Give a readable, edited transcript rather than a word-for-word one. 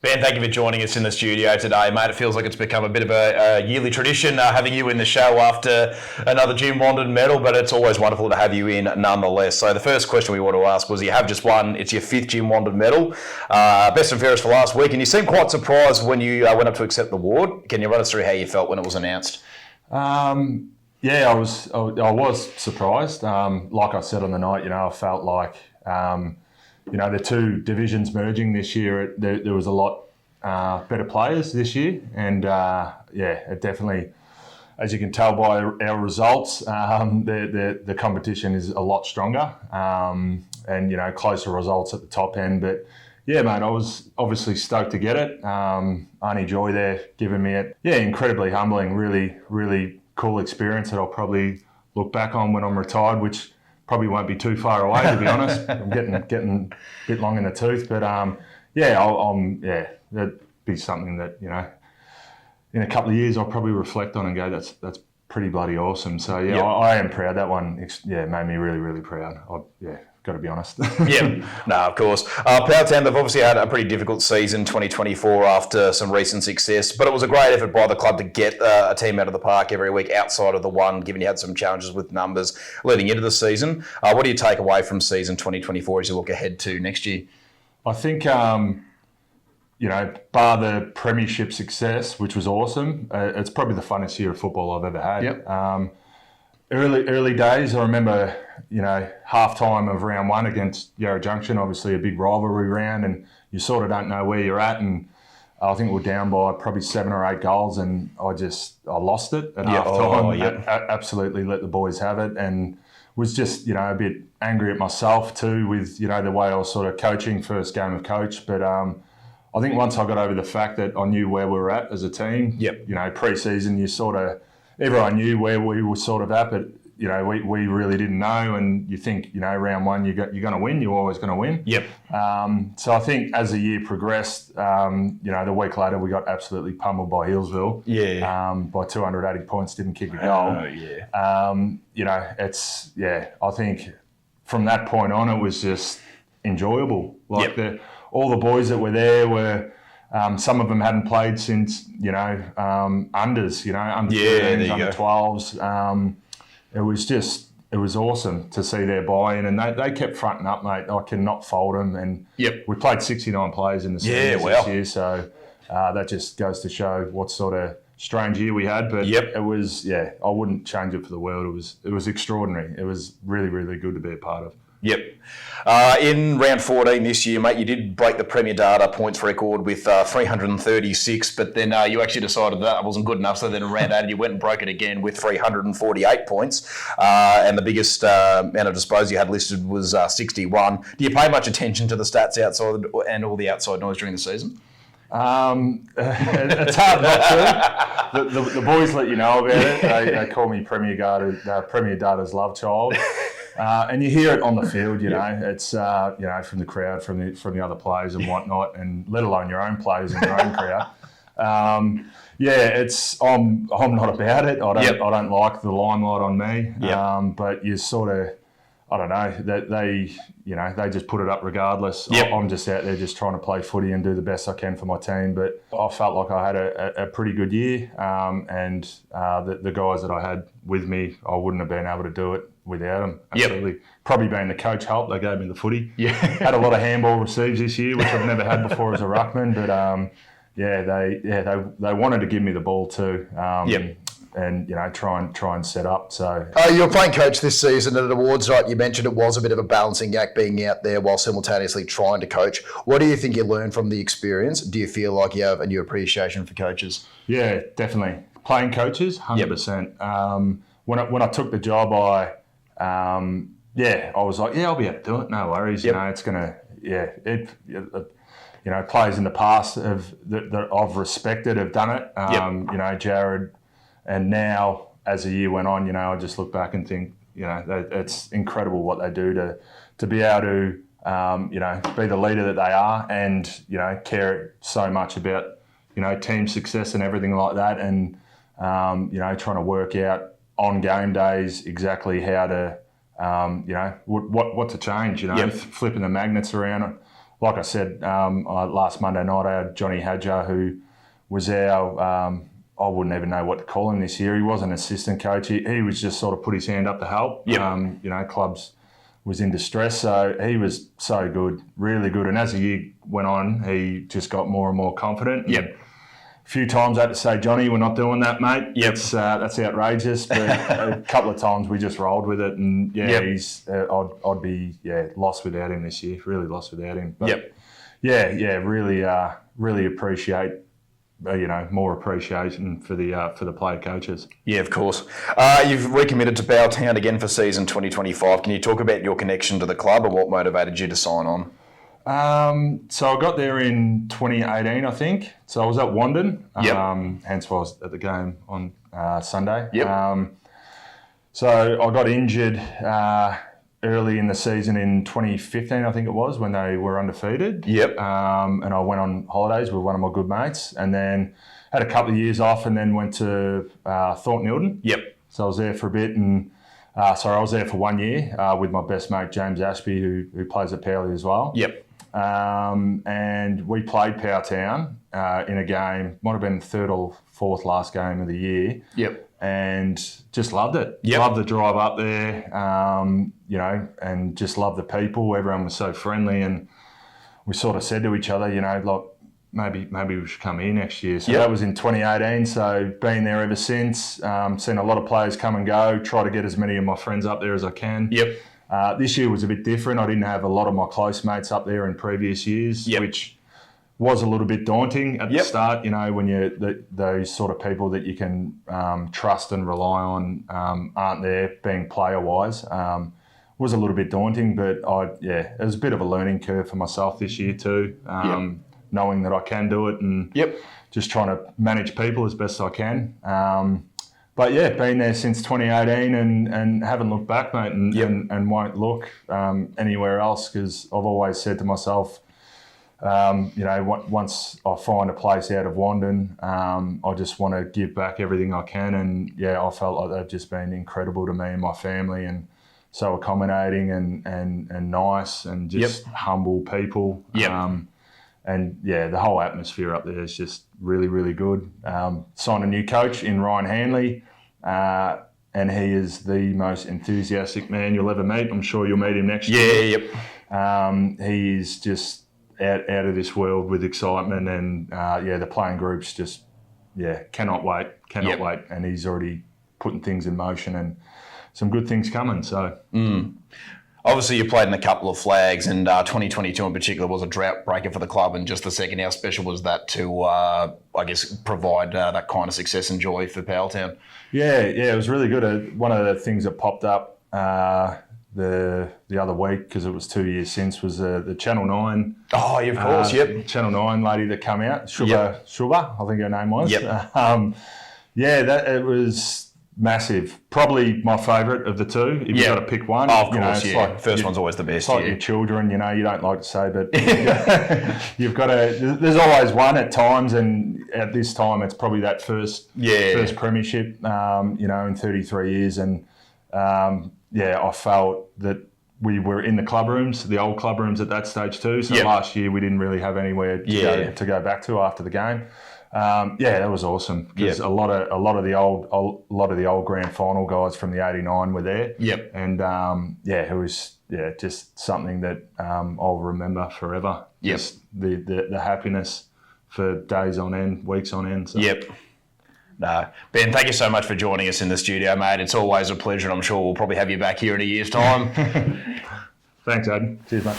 Ben, thank you for joining us in the studio today, mate. It feels like it's become a bit of a yearly tradition having you in the show after another Jim Wandon medal, but it's always wonderful to have you in nonetheless. So the first question we want to ask was, you have just won, it's your fifth Jim Wandon medal, best and fairest for last week, and you seemed quite surprised when you went up to accept the award. Can you run us through how you felt when it was announced? Yeah, I was surprised. Like I said on the night, I felt like the two divisions merging this year, there was a lot better players this year. And, it definitely, as you can tell by our results, the competition is a lot stronger and, closer results at the top end. But, yeah, mate, I was obviously stoked to get it. Arnie Joy there giving me it. Yeah, incredibly humbling, really, really cool experience that I'll probably look back on when I'm retired, which probably won't be too far away, to be honest. I'm getting a bit long in the tooth, but that'd be something that in a couple of years I'll probably reflect on and go, that's pretty bloody awesome. So I am proud. That one, made me really, really proud. Got to be honest. Of course. Powelltown, they've obviously had a pretty difficult season, 2024, after some recent success, but it was a great effort by the club to get a team out of the park every week outside of the one, given you had some challenges with numbers leading into the season. What do you take away from season 2024 as you look ahead to next year? I think, bar the premiership success, which was awesome, it's probably the funnest year of football I've ever had. Yep. Early days, I remember, half time of round one against Yarra Junction, obviously a big rivalry round, and you sort of don't know where you're at. And I think we're down by probably 7 or 8 goals, and I lost it at half time. Absolutely let the boys have it, and was just, a bit angry at myself too with, the way I was sort of coaching, first game of coach. But I think once I got over the fact that I knew where we were at as a team, pre-season, everyone knew where we were sort of at, but we really didn't know. And you think, round one you're going to win, you're always going to win. Yep. So I think as the year progressed, the week later we got absolutely pummeled by Hillsville. Yeah. By 280 points, didn't kick a goal. Oh yeah. I think from that point on it was just enjoyable. All the boys that were there were. Some of them hadn't played since, unders, under 13s, under 12s. It was awesome to see their buy-in, and they kept fronting up, mate. I cannot fault them. And we played 69 players in the series this year, so that just goes to show what sort of strange year we had. But it was, I wouldn't change it for the world. It was extraordinary. It was really, really good to be a part of. Yep. In round 14 this year, mate, you did break the Premier Data points record with 336, but then you actually decided that wasn't good enough, so then in round 8 you went and broke it again with 348 points, and the biggest amount of disposal you had listed was 61. Do you pay much attention to the stats outside and all the outside noise during the season? It's hard not to. The boys let you know about it. They call me Premier Data's love child. And you hear it on the field, it's from the crowd, from the other players and whatnot, and let alone your own players and your own crowd. I'm not about it. I don't like the limelight on me. But you sort of, I don't know, that they just put it up regardless. I'm just out there just trying to play footy and do the best I can for my team. But I felt like I had a pretty good year, and the guys that I had with me, I wouldn't have been able to do it without them. Absolutely. Probably being the coach helped. They gave me the footy. Had a lot of handball receives this year, which I've never had before as a ruckman. But they wanted to give me the ball too. And try and set up. So you were playing coach this season at an awards night. You mentioned it was a bit of a balancing act being out there while simultaneously trying to coach. What do you think you learned from the experience? Do you feel like you have a new appreciation for coaches? Yeah, definitely. Playing coaches, 100%. When I took the job, I was like, I'll be able to do it. No worries. It's gonna. Players in the past that I've respected have done it. Jared. And now, as the year went on, I just look back and think, it's incredible what they do to be able to, be the leader that they are, and care so much about, team success and everything like that, and trying to work out on game days exactly how to, what to change. Flipping the magnets around like I said, last Monday night I had Johnny Hadjar, who was our, I wouldn't even know what to call him this year. He wasn't an assistant coach. He was just sort of put his hand up to help. Yep. Clubs was in distress, so he was so good, really good. And as the year went on, he just got more and more confident. Yep. A few times I had to say, Johnny, we're not doing that, mate. Yep. That's outrageous. But a couple of times we just rolled with it, and he's. I'd be lost without him this year. Really lost without him. But really appreciate. More appreciation for the player coaches. Yeah, of course. You've recommitted to Powelltown again for season 2025. Can you talk about your connection to the club and what motivated you to sign on? So I got there in 2018, I think. So I was at Wandon, hence why I was at the game on Sunday. Yep. So I got injured early in the season in 2015, I think it was, when they were undefeated. Yep. And I went on holidays with one of my good mates, and then had a couple of years off, and then went to Thornton Ilden. Yep. So I was there for a bit, and I was there for 1 year with my best mate James Ashby, who plays at Powley as well. Yep. And we played Powelltown in a game, might have been the third or fourth last game of the year. Yep. And just loved it. Yep. Loved the drive up there, and just loved the people. Everyone was so friendly, and we sort of said to each other, maybe we should come here next year. So that was in 2018. So been there ever since. Seen a lot of players come and go. Try to get as many of my friends up there as I can. Yep. This year was a bit different. I didn't have a lot of my close mates up there in previous years, which was a little bit daunting at the start. When those sort of people that you can trust and rely on aren't there, being player wise, was a little bit daunting. But it was a bit of a learning curve for myself this year too. Knowing that I can do it and just trying to manage people as best I can. Been there since 2018 and haven't looked back, mate, and won't look anywhere else, because I've always said to myself, once I find a place out of Wandon, I just want to give back everything I can. And I felt like they've just been incredible to me and my family, and so accommodating and nice, and just humble people. And the whole atmosphere up there is just really, really good. Signed a new coach in Ryan Hanley, and he is the most enthusiastic man you'll ever meet. I'm sure you'll meet him next year. He is just out of this world with excitement, and the playing group's just cannot wait, and he's already putting things in motion and some good things coming. So. Obviously, you played in a couple of flags, and 2022 in particular was a drought breaker for the club. And just a second, how special was that to, provide that kind of success and joy for Powelltown? Yeah, it was really good. One of the things that popped up the other week, because it was 2 years since, was the Channel 9. Oh, yeah, of course, Channel 9 lady that came out, Shuba, I think her name was. It was massive. Probably my favourite of the two, if you've got to pick one. Oh, of course, Like first one's always the best. It's like your children, you don't like to say, but you've got to... There's always one at times, and at this time it's probably that first premiership, in 33 years. And, I felt that we were in the club rooms, the old club rooms at that stage too. So last year we didn't really have anywhere to go back to after the game. That was awesome, because a lot of the old grand final guys from the '89 were there. And it was just something that I'll remember forever. Just the happiness for days on end, weeks on end. So. No. Ben, thank you so much for joining us in the studio, mate. It's always a pleasure, and I'm sure we'll probably have you back here in a year's time. Thanks, Aiden. Cheers, mate.